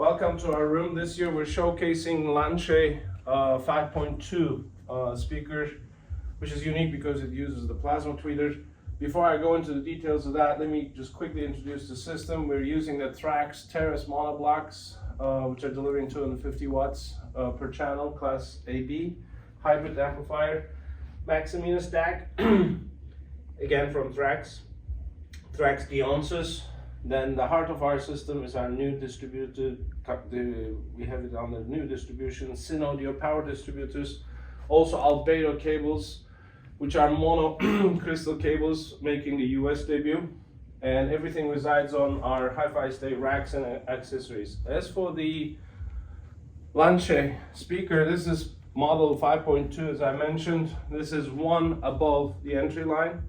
Welcome to our room. This year we're showcasing Lansche 5.2 speaker, which is unique because it uses the plasma tweeter. Before I go into the details of that, let me just quickly introduce the system. We're using the Thrax terrace monoblocks, which are delivering 250 watts per channel, class AB, hybrid amplifier. Maximina stack, again from Thrax Deonces. Then the heart of our system is our new distributed, we have it on the new distribution, Audio power distributors. Also ALBEDO cables, which are mono crystal cables, making the US debut. And everything resides on our hi-fi state racks and accessories. As for the Lansche speaker, this is model 5.2, as I mentioned. This is one above the entry line.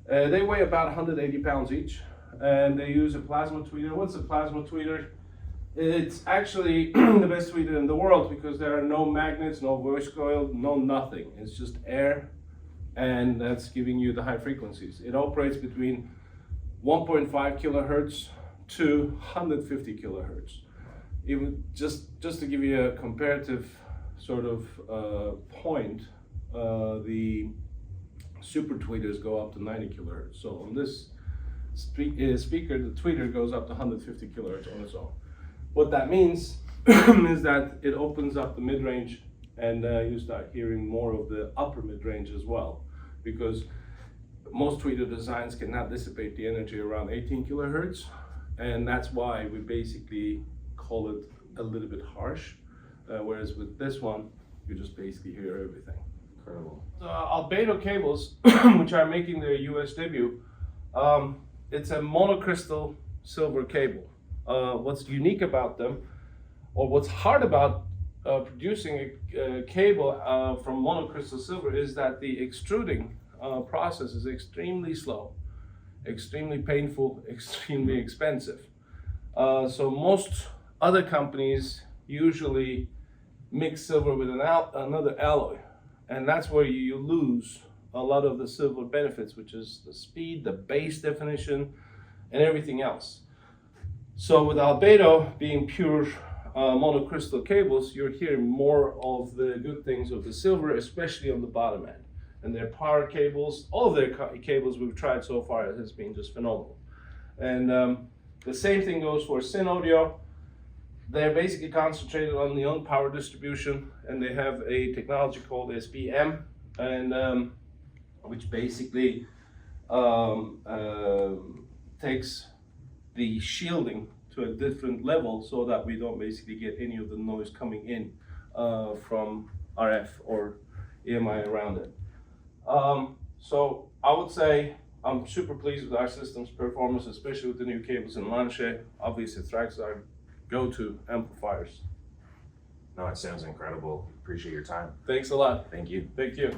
They weigh about 180 pounds each. And they use a plasma tweeter. What's a plasma tweeter? It's actually the best tweeter in the world because there are no magnets, no voice coil, no nothing. It's just air, and that's giving you the high frequencies. It operates between 1.5 kilohertz to 150 kilohertz. Even just to give you a comparative sort of point, the super tweeters go up to 90 kilohertz. So on this speaker, the tweeter goes up to 150 kilohertz on its own. What that means is that it opens up the mid-range, and you start hearing more of the upper mid-range as well, because most tweeter designs cannot dissipate the energy around 18 kilohertz, and that's why we basically call it a little bit harsh, whereas with this one, you just basically hear everything. Incredible. ALBEDO cables, which are making their US debut, it's a monocrystal silver cable. What's unique about them, or what's hard about producing a cable from monocrystal silver, is that the extruding process is extremely slow, extremely painful, extremely expensive. So most other companies usually mix silver with another alloy, and that's where you lose a lot of the silver benefits, which is the speed, the bass definition, and everything else. So with ALBEDO being pure monocrystal cables, you're hearing more of the good things of the silver, especially on the bottom end. And their power cables, all of their cables we've tried so far has been just phenomenal. And the same thing goes for Audio. They're basically concentrated on the own power distribution, and they have a technology called SBM, and which basically takes the shielding to a different level so that we don't basically get any of the noise coming in from RF or EMI around it. So I would say I'm super pleased with our system's performance, especially with the new cables in Lansche. Obviously, Thrax are our go-to amplifiers. No, it sounds incredible. Appreciate your time. Thanks a lot. Thank you. Thank you.